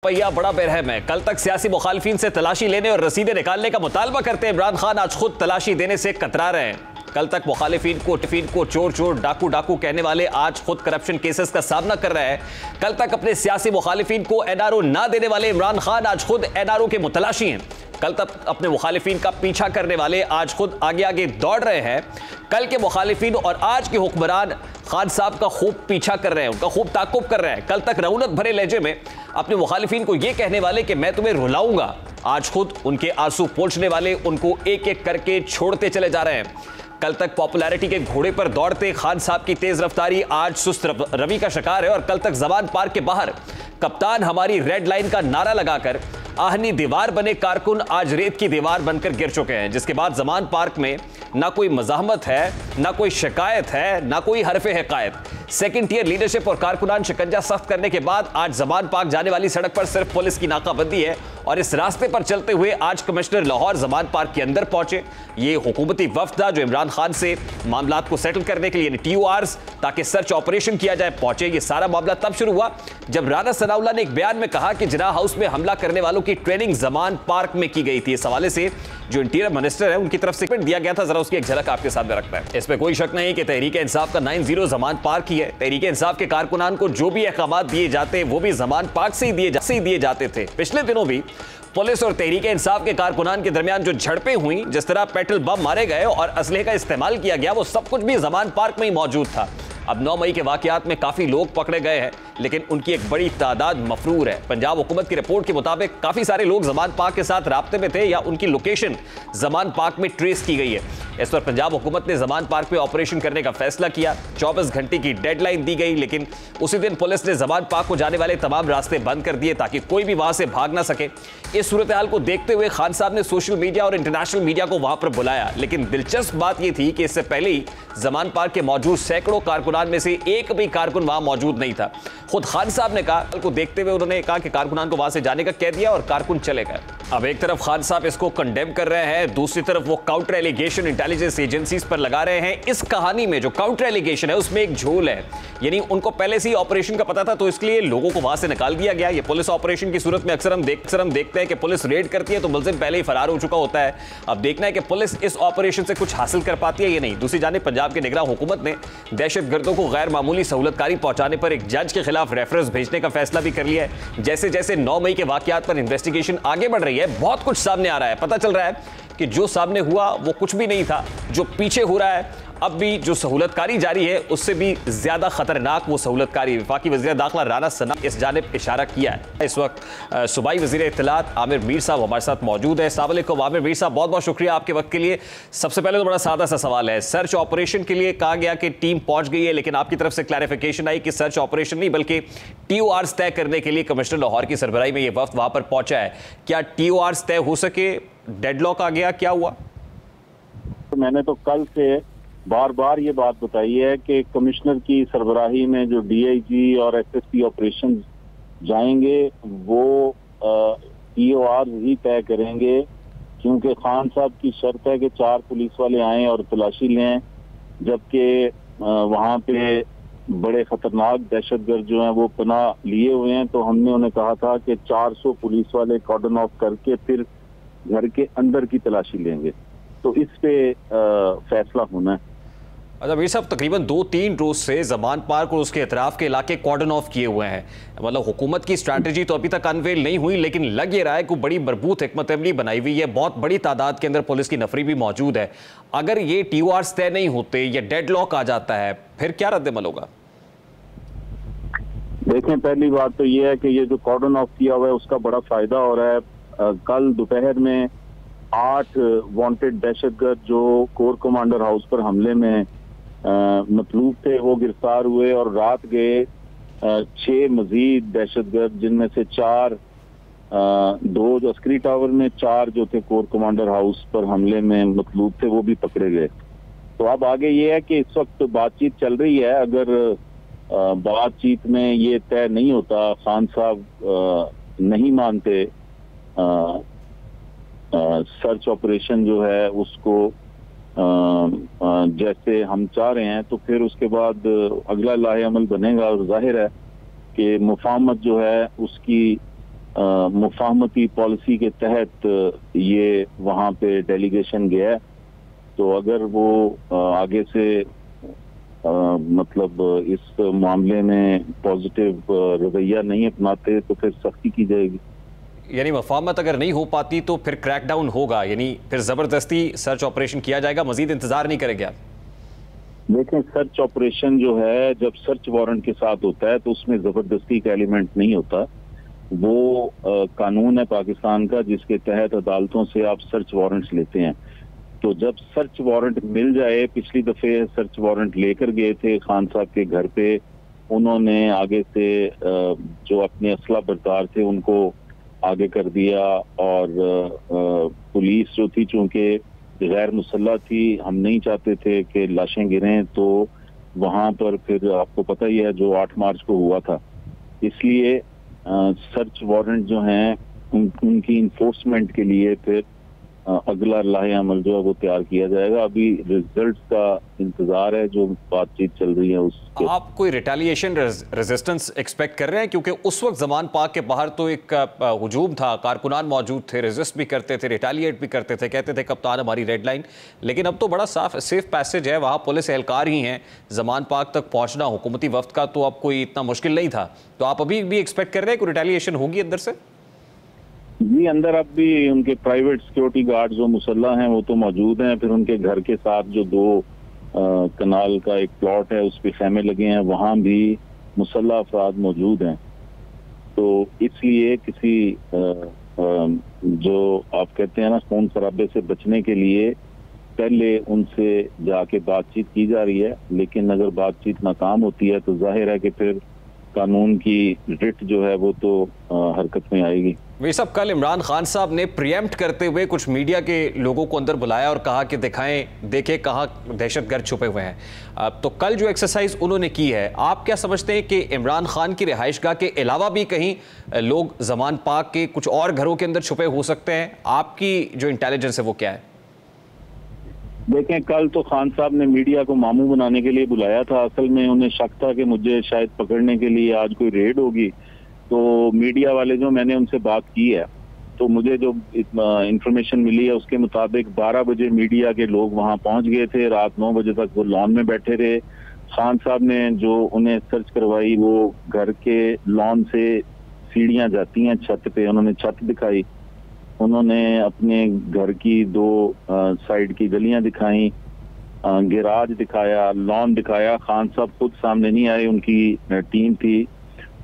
पहिया बड़ा बेरहम है। कल तक सियासी मुखालिफिन से तलाशी लेने और रसीदें निकालने का मुतालबा करते इमरान खान आज खुद तलाशी देने से कतरा रहे हैं। कल तक मुखालिफिन को चोर चोर डाकू डाकू कहने वाले आज खुद करप्शन केसेस का सामना कर रहे हैं। कल तक अपने सियासी मुखालिफिन को एनआरओ ना देने वाले इमरान खान आज खुद एनआरओ के मुतलाशी हैं। कल तक अपने मुखालिफिन का पीछा करने वाले आज खुद आगे आगे दौड़ रहे हैं। कल के मुखालिफिन और आज के हुक्मरान खान साहब का खूब पीछा कर रहे हैं, उनका खूब ताकुब कर रहे हैं। कल तक रौनक भरे लहजे में अपने मुखालिफिन को यह कहने वाले कि मैं तुम्हें रुलाऊंगा, आज खुद उनके आंसू पोंछने वाले उनको एक एक करके छोड़ते चले जा रहे हैं। कल तक पॉपुलैरिटी के घोड़े पर दौड़ते खान साहब की तेज रफ्तारी आज सुस्त रवि का शिकार है। और कल तक जमान पार्क के बाहर कप्तान हमारी रेड लाइन का नारा लगाकर आहनी दीवार बने कारकुन आज रेत की दीवार बनकर गिर चुके हैं, जिसके बाद जमान पार्क में ना कोई मज़ाहमत है, ना कोई शिकायत है, ना कोई हरफे हकायत। सेकंड टियर लीडरशिप और कारकुनान शिकंजा सख्त करने के बाद आज जमान पार्क जाने वाली सड़क पर सिर्फ पुलिस की नाकाबंदी है। और इस रास्ते पर चलते हुए आज कमिश्नर लाहौर जमान पार्क के अंदर पहुंचे। ये हुकूमती वफ्द था जो इमरान खान से मामलात को सेटल करने के लिए TORs ताकि सर्च ऑपरेशन किया जाए पहुंचे। ये सारा मामला तब शुरू हुआ जब राना सनाउल्लाह ने एक बयान में कहा कि जिन्ना हाउस में हमला करने वालों की ट्रेनिंग जमान पार्क में की गई थी। इस हवाले से जो इंटीरियर मिनिस्टर है उनकी तरफ से दिया गया था, जरा उसकी एक झलक आपके सामने रखता है। इसमें कोई शक नहीं कि तहरीक इंसाफ का 90 जमान पार्क ही है। तहरीक इंसाफ के कारकुनान को जो भी अहकाम दिए जाते वो भी जमान पार्क से ही दिए जाते थे। पिछले दिनों भी पुलिस और तहरीक इंसाफ के कारकुनान के दरमियान जो झड़पें हुई, जिस तरह पेट्रोल बम मारे गए और असलहे का इस्तेमाल किया गया, वो सब कुछ भी जमान पार्क में ही मौजूद था। अब 9 मई के वाकयात में काफी लोग पकड़े गए हैं, लेकिन उनकी एक बड़ी तादाद मफरूर है। पंजाब हुकूमत की रिपोर्ट के मुताबिक काफी सारे लोग जमान पार्क के साथ राब्ते में थे या उनकी लोकेशन जमान पार्क में ट्रेस की गई है। इस पर पंजाब हुकूमत ने जमान पार्क पे ऑपरेशन करने का फैसला किया। 24 घंटे की डेडलाइन दी गई, लेकिन उसी दिन पुलिस ने जमान पार्क को जाने वाले तमाम रास्ते बंद कर दिए ताकि कोई भी वहां से भाग ना सके। इस सूरत हाल को देखते हुए खान साहब ने सोशल मीडिया और इंटरनेशनल मीडिया को वहां पर बुलाया, लेकिन दिलचस्प बात यह थी कि इससे पहले ही जमान पार्क के मौजूद सैकड़ों कारकुनान में से एक भी कारकुन वहां मौजूद नहीं था। खुद खान साहब ने कहा को देखते हुए उन्होंने कहा कि कारकुनान को वहां से जाने का कह दिया और कारकुन चले गए। अब एक तरफ खान साहब इसको कंडेम कर रहे हैं, दूसरी तरफ वो काउंटर एलिगेशन इंटेलिजेंस एजेंसीज पर लगा रहे हैं। इस कहानी में जो काउंटर एलिगेशन है उसमें एक झोल है, यानी उनको पहले से ही ऑपरेशन का पता था तो इसलिए लोगों को वहां से निकाल दिया गया। ये पुलिस ऑपरेशन की सूरत में अक्सर हम देखते हैं कि पुलिस रेड करती है तो मुलजिम पहले ही फरार हो चुका होता है। अब देखना है कि पुलिस इस ऑपरेशन से कुछ हासिल कर पाती है या नहीं। दूसरी जानिब पंजाब के निगरान हुकूमत ने दहशतगर्दों को गैर मामूली सहूलतकारी पहुंचाने पर एक जज के खिलाफ रेफरेंस भेजने का फैसला भी कर लिया है। जैसे जैसे 9 मई के वाकयात पर इन्वेस्टिगेशन आगे बढ़ रही है, बहुत कुछ सामने आ रहा है। पता चल रहा है कि जो सामने हुआ वो कुछ भी नहीं था, जो पीछे हो रहा है अब भी जो सहूलतकारी जारी है उससे भी ज्यादा खतरनाक वो सहूलतकारी। वफाकी वज़ीर दाखिला राना सनाउल्लाह इस जानिब इशारा किया है। इस वक्त सूबाई वज़ीर इत्तलात आमिर मीर साहब हमारे साथ मौजूद है। अस्सलाम वालेकुम आमिर मीर साहब, बहुत बहुत शुक्रिया आपके वक्त के लिए। सबसे पहले तो बड़ा सादा सा सवाल है, सर्च ऑपरेशन के लिए कहा गया कि टीम पहुंच गई है, लेकिन आपकी तरफ से क्लैरिफिकेशन आई कि सर्च ऑपरेशन नहीं बल्कि TORs तय करने के लिए कमिश्नर लाहौर की सरबराही में ये वफ्द वहां पर पहुंचा है। क्या TORs तय हो सके? डेडलॉक आ गया, क्या हुआ? मैंने तो कल से बार बार ये बात बताई है कि कमिश्नर की सरबराही में जो DIG और SSP ऑपरेशन जाएंगे वो TORs ही तय करेंगे, क्योंकि खान साहब की शर्त है कि 4 पुलिस वाले आए और तलाशी लें, जबकि वहाँ पे बड़े खतरनाक दहशतगर्द जो हैं वो पनाह लिए हुए हैं। तो हमने उन्हें कहा था कि 400 पुलिस वाले कॉर्डन ऑफ करके फिर घर के अंदर की तलाशी लेंगे, तो इस पे फैसला होना है। अच्छा मीर साहब, तकरीबन 2-3 रोज से जमान पार्क और उसके अतराफ के इलाके कॉर्डन ऑफ किए हुए हैं। मतलब हुकूमत की स्ट्रैटेजी तो अभी तक अनवेल नहीं हुई, लेकिन लग ये रहा है कि बड़ी मरबूत हिकमत अमली बनाई हुई है, बहुत बड़ी तादाद के अंदर पुलिस की नफरी भी मौजूद है। अगर ये TORs तय नहीं होते या डेडलॉक आ जाता है, फिर क्या रद्द-ए-अमल होगा? देखें, पहली बात तो ये है कि ये जो कॉर्डन ऑफ किया हुआ है उसका बड़ा फायदा हो रहा है। कल दोपहर में 8 वांटेड दहशतगर्द जो कोर कमांडर हाउस पर हमले में मतलूब थे वो गिरफ्तार हुए, और रात गए 6 मजीद दहशतगर्द, जिनमें से 2 जो अस्करी टावर में, 4 जो थे कोर कमांडर हाउस पर हमले में मतलूब थे वो भी पकड़े गए। तो अब आगे ये है कि इस वक्त बातचीत चल रही है। अगर बातचीत में ये तय नहीं होता, खान साहब नहीं मानते सर्च ऑपरेशन जो है उसको जैसे हम चाह रहे हैं, तो फिर उसके बाद अगला लाहे अमल बनेगा। और जाहिर है कि मुफाहमत जो है उसकी मुफाहमती पॉलिसी के तहत ये वहाँ पे डेलीगेशन गया है। तो अगर वो आगे से मतलब इस मामले में पॉजिटिव रवैया नहीं अपनाते तो फिर सख्ती की जाएगी। यानी मफाहमत अगर नहीं हो पाती तो फिर क्रैकडाउन होगा, यानी फिर जबरदस्ती सर्च ऑपरेशन किया जाएगा, मजीद इंतजार नहीं करेंगे आप? देखें, सर्च ऑपरेशन जो है जब सर्च वारंट के साथ होता है तो उसमें जबरदस्ती का एलिमेंट नहीं होता। वो कानून है पाकिस्तान का जिसके तहत अदालतों से आप सर्च वारंट्स लेते हैं। तो जब सर्च वारंट मिल जाए, पिछली दफे सर्च वारंट लेकर गए थे खान साहब के घर पे, उन्होंने आगे से जो अपने असला बरदार थे उनको आगे कर दिया और पुलिस जो थी चूंकि गैर मुसल्ला थी, हम नहीं चाहते थे कि लाशें गिरें, तो वहां पर फिर आपको पता ही है जो 8 मार्च को हुआ था, इसलिए सर्च वारंट जो हैं उनकी इन्फोर्समेंट के लिए फिर अगला लाहे अमल जो है वो तैयार किया जाएगा। अभी रिजल्ट का इंतजार है, जो बातचीत चल रही है उसके। आप कोई रिटेलिएशन रेजिस्टेंस एक्सपेक्ट कर रहे हैं? क्योंकि उस वक्त जमान पाक के बाहर तो एक हुजूम था, कारकुनान मौजूद थे, रेजिस्ट भी करते थे, रिटेलिएट भी करते थे, कहते थे कप्तान हमारी रेड लाइन। लेकिन अब तो बड़ा साफ सेफ पैसेज है, वहाँ पुलिस एहलकार ही हैं, जमान पाक तक पहुँचना हुकूमती वफ्द का तो अब कोई इतना मुश्किल नहीं था। तो आप अभी भी एक्सपेक्ट कर रहे हैं कोई रिटेलिएशन होगी अंदर से? जी, अंदर अब भी उनके प्राइवेट सिक्योरिटी गार्ड जो मुसल्ला हैं वो तो मौजूद हैं। फिर उनके घर के साथ जो 2 कनाल का एक प्लॉट है उस पे खेमे लगे हैं, वहां भी मुसल्ला अफराद मौजूद हैं। तो इसलिए किसी जो आप कहते हैं ना खून खराबे से बचने के लिए पहले उनसे जाके बातचीत की जा रही है। लेकिन अगर बातचीत नाकाम होती है तो जाहिर है कि फिर कानून की रिट जो है वो तो हरकत में आएगी। वे सब कल इमरान खान साहब ने प्रिएम्प्ट करते हुए कुछ मीडिया के लोगों को अंदर बुलाया और कहा कि दिखाएं, देखें कहाँ दहशतगर्द छुपे हुए हैं। तो कल जो एक्सरसाइज उन्होंने की है, आप क्या समझते हैं कि इमरान खान की रिहाइशगाह के अलावा भी कहीं लोग जमान पाक के कुछ और घरों के अंदर छुपे हो सकते हैं? आपकी जो इंटेलिजेंस है वो क्या है? देखें, कल तो खान साहब ने मीडिया को मामू बनाने के लिए बुलाया था। असल में उन्हें शक था कि मुझे शायद पकड़ने के लिए आज कोई रेड होगी। तो मीडिया वाले जो मैंने उनसे बात की है, तो मुझे जो इंफॉर्मेशन मिली है उसके मुताबिक 12 बजे मीडिया के लोग वहां पहुंच गए थे। रात 9 बजे तक वो लॉन में बैठे रहे। खान साहब ने जो उन्हें सर्च करवाई वो घर के लॉन से सीढ़ियां जाती हैं छत पे, उन्होंने छत दिखाई, उन्होंने अपने घर की 2 साइड की गलियां दिखाई, गैराज दिखाया, लॉन दिखाया। खान साहब खुद सामने नहीं आए, उनकी टीम थी,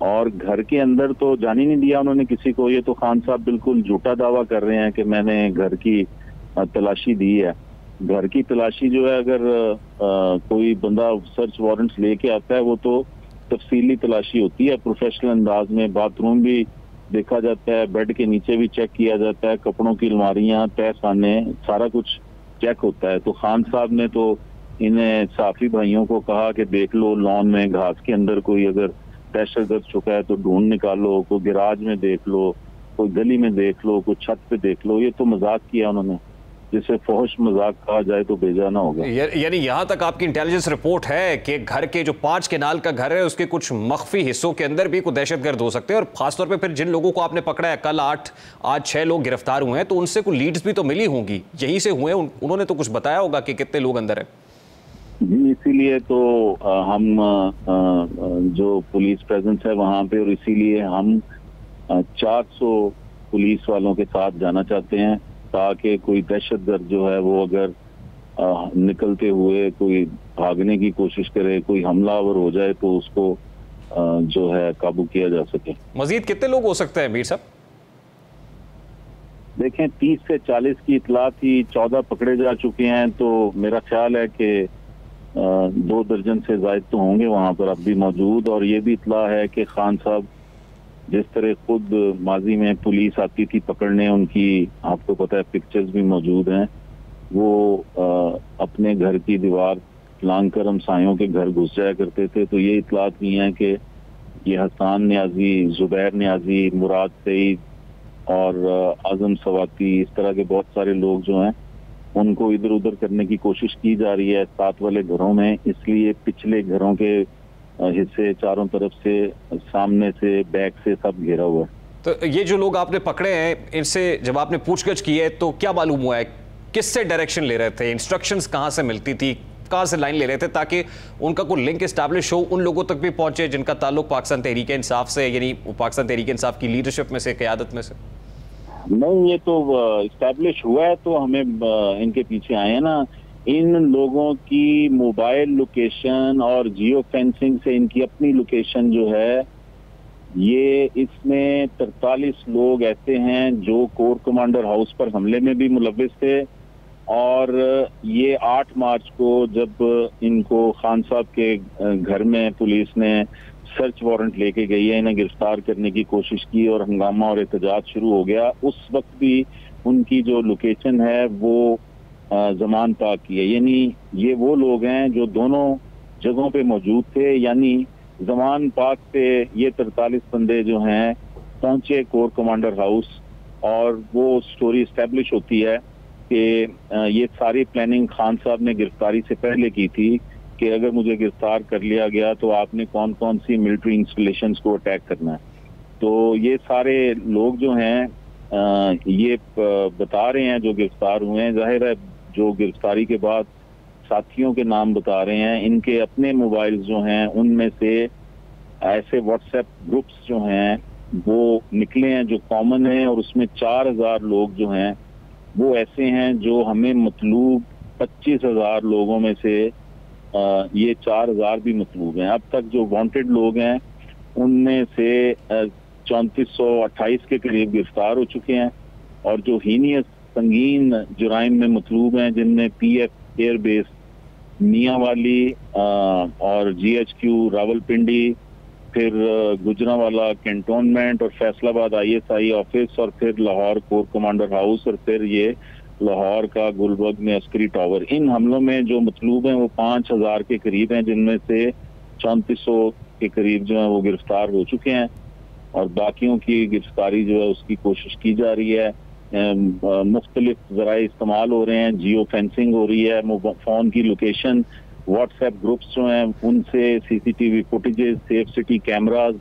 और घर के अंदर तो जाने नहीं दिया उन्होंने किसी को। ये तो खान साहब बिल्कुल झूठा दावा कर रहे हैं कि मैंने घर की तलाशी दी है। घर की तलाशी जो है, अगर कोई बंदा सर्च वारंट्स लेके आता है वो तो तफसीली तलाशी होती है, प्रोफेशनल अंदाज में। बाथरूम भी देखा जाता है, बेड के नीचे भी चेक किया जाता है, कपड़ों की अलमारियां, तहखाने, सारा कुछ चेक होता है। तो खान साहब ने तो इन्हें साफी भाइयों को कहा कि देख लो लॉन में घास के अंदर कोई अगर दहशतगर्द छुपा है तो ढूंढ निकालो, कोई गिराज में देख लो, कोई गली में देख लो, कोई छत पे देख लो। ये तो मजाक किया उन्होंने, जिसे फौश मजाक कहा जाए तो बेजाना होगा। यानी यहाँ तक आपकी इंटेलिजेंस रिपोर्ट है कि घर के जो 5 केनाल का घर है उसके कुछ मख्फी हिस्सों के अंदर भी कुछ दहशतगर्द हो सकते हैं। और खासतौर पे फिर जिन लोगों को आपने पकड़ा है, कल आज 6 लोग गिरफ्तार हुए हैं, तो उनसे कुछ लीड्स भी तो मिली होंगी, यहीं से हुए। उन्होंने तो कुछ बताया होगा कि कितने लोग अंदर है। जी, इसीलिए तो हम जो पुलिस प्रेजेंस है वहां पे, और इसीलिए हम 400 पुलिस वालों के साथ जाना चाहते हैं, ताकि कोई दहशतगर्द जो है वो अगर निकलते हुए कोई भागने की कोशिश करे, कोई हमलावर हो जाए, तो उसको जो है काबू किया जा सके। मजीद कितने लोग हो सकते हैं मीर साहब? देखें, 30 से 40 की इतला थी, 14 पकड़े जा चुके हैं। तो मेरा ख्याल है कि 2 दर्जन से ज्यादा तो होंगे वहां पर अब भी मौजूद। और ये भी इतला है कि खान साहब जिस तरह खुद माजी में पुलिस आती थी पकड़ने, उनकी आपको पता है पिक्चर्स भी मौजूद हैं, वो अपने घर की दीवार लांग कर हमसायों के घर घुस जाया करते थे। तो ये इतलात भी हैं कि ये हसन न्याजी, जुबैर न्याजी, मुराद सईद और आजम सवाती, इस तरह के बहुत सारे लोग जो हैं उनको इधर उधर करने की कोशिश की जा रही है साथ वाले घरों में। इसलिए पिछले घरों के हिस्से चारों तरफ से, सामने से, बैक से सब घेरा हुआ है। तो ये जो लोग आपने पकड़े हैं, इनसे जब आपने पूछगछ की है तो क्या मालूम हुआ है, किससे डायरेक्शन ले रहे थे, इंस्ट्रक्शंस कहाँ से मिलती थी, कहाँ से लाइन ले रहे थे, ताकि उनका कोई लिंक एस्टैब्लिश हो, उन लोगों तक भी पहुंचे जिनका ताल्लुक पाकिस्तान तहरीक इंसाफ से, यानी पाकिस्तान तहरीक इंसाफ की लीडरशिप में से, क़यादत में से? नहीं, ये तो इस्टेब्लिश हुआ है तो हमें इनके पीछे आए हैं ना। इन लोगों की मोबाइल लोकेशन और जियो फेंसिंग से इनकी अपनी लोकेशन जो है, ये इसमें 43 लोग ऐसे हैं जो कोर कमांडर हाउस पर हमले में भी मुलव्विस थे। और ये 8 मार्च को जब इनको खान साहब के घर में पुलिस ने सर्च वारंट लेके गई है, इन्हें गिरफ्तार करने की कोशिश की और हंगामा और एहतजाज शुरू हो गया। उस वक्त भी उनकी जो लोकेशन है वो जमान पाक की है, यानी ये वो लोग हैं जो दोनों जगहों पे मौजूद थे। यानी जमान पाक से ये 43 बंदे जो हैं पहुंचे कोर कमांडर हाउस, और वो स्टोरी इस्टेब्लिश होती है कि ये सारी प्लानिंग खान साहब ने गिरफ्तारी से पहले की थी कि अगर मुझे गिरफ्तार कर लिया गया तो आपने कौन कौन सी मिलिट्री इंस्टॉलेशंस को अटैक करना है। तो ये सारे लोग जो हैं ये बता रहे हैं जो गिरफ्तार हुए हैं। जाहिर है जो गिरफ्तारी के बाद साथियों के नाम बता रहे हैं, इनके अपने मोबाइल जो हैं उनमें से ऐसे व्हाट्सएप ग्रुप्स जो हैं वो निकले हैं जो कॉमन हैं, और उसमें 4000 लोग जो हैं वो ऐसे हैं जो हमें मतलूब 25,000 लोगों में से ये 4000 भी मतलूब हैं। अब तक जो वांटेड लोग हैं उनमें से 3428 के करीब गिरफ्तार हो चुके हैं, और जो हीनियस संगीन जुराइम में मतलूब हैं जिनमें PF एयरबेस मियांवाली और GHQ रावलपिंडी, फिर गुजरांवाला कैंटोनमेंट और फैसलाबाद ISI ऑफिस, और फिर लाहौर कोर कमांडर हाउस, और फिर ये लाहौर का गुलबर्ग में अस्करी टावर। इन हमलों में जो मतलूब हैं वो 5000 के करीब हैं, जिनमें से 3400 के करीब जो है वो गिरफ्तार हो चुके हैं, और बाकियों की गिरफ्तारी जो है उसकी कोशिश की जा रही है। मुख्तलिफ ज़राए इस्तेमाल हो रहे हैं, जियो फेंसिंग हो रही है, फोन की लोकेशन, व्हाट्सएप ग्रुप्स जो हैं उनसे CCTV footages, safe city cameras,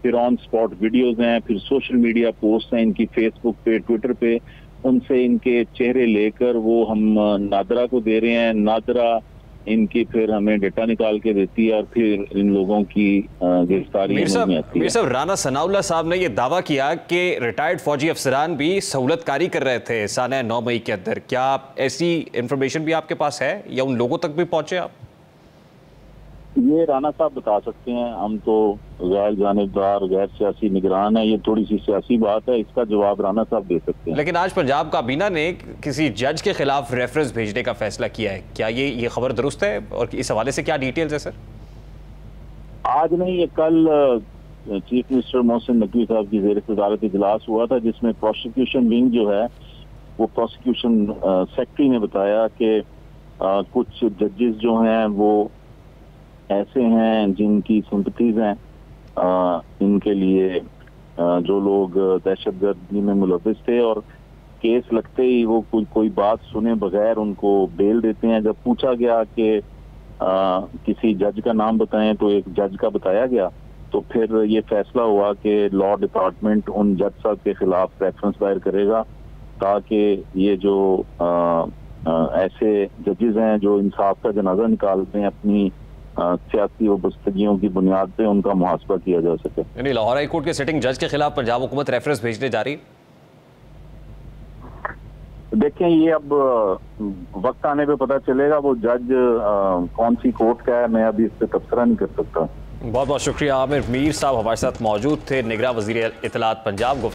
फिर ऑन स्पॉट वीडियोज हैं, फिर सोशल मीडिया पोस्ट हैं इनकी फेसबुक पे, ट्विटर पे, उनसे इनके चेहरे लेकर वो हम नादरा को दे रहे हैं। नादरा इनकी फिर हमें डेटा निकाल के देती है और फिर इन लोगों की गिरफ्तारी में आती है। मीर साहब, राना सनाउल्लाह साहब ने यह दावा किया कि रिटायर्ड फौजी अफसरान भी सहूलतकारी कर रहे थे साल 9 मई के अंदर। क्या ऐसी इंफॉर्मेशन भी आपके पास है या उन लोगों तक भी पहुंचे आप? ये राना साहब बता सकते हैं, हम तो गैर जानिबदार गैर सियासी निगरान है, ये थोड़ी सी सियासी बात है, इसका जवाब राना साहब दे सकते हैं। लेकिन आज पंजाब काबीना ने किसी जज के खिलाफ रेफरेंस भेजने का फैसला किया है, क्या ये खबर दुरुस्त है और इस हवाले से क्या डिटेल्स है सर? आज नहीं, ये कल चीफ मिनिस्टर मोहसिन नकवी साहब की ज़ेर सदारत इजलास हुआ था, जिसमें प्रोसिक्यूशन विंग जो है वो प्रोसिक्यूशन सेक्रेटरी ने बताया कि कुछ जजेस जो हैं वो ऐसे हैं जिनकी सिंपथीज हैं इनके लिए, जो लोग दहशतगर्दी में मुलव्विस थे, और केस लगते ही वो कोई बात सुने बगैर उनको बेल देते हैं। जब पूछा गया कि किसी जज का नाम बताएं तो एक जज का बताया गया, तो फिर ये फैसला हुआ कि लॉ डिपार्टमेंट उन जज साहब के खिलाफ रेफरेंस दायर करेगा, ताकि ये जो ऐसे जजेस हैं जो इंसाफ का जनाजा निकालते हैं अपनी सियासी वबस्तगियों की बुनियाद पे, उनका मुहासबा किया जा सके। यानी लाहौर हाई कोर्ट के सिटिंग जज के खिलाफ पंजाब हुकूमत रेफरेंस भेजने जा रही? देखें, ये अब वक्त आने पे पता चलेगा वो जज कौन सी कोर्ट का है, मैं अभी इस पे तबसरा नहीं कर सकता। बहुत बहुत शुक्रिया। आमिर मीर साहब हमारे साथ मौजूद थे, निगरान वज़ीर इत्तलात पंजाब।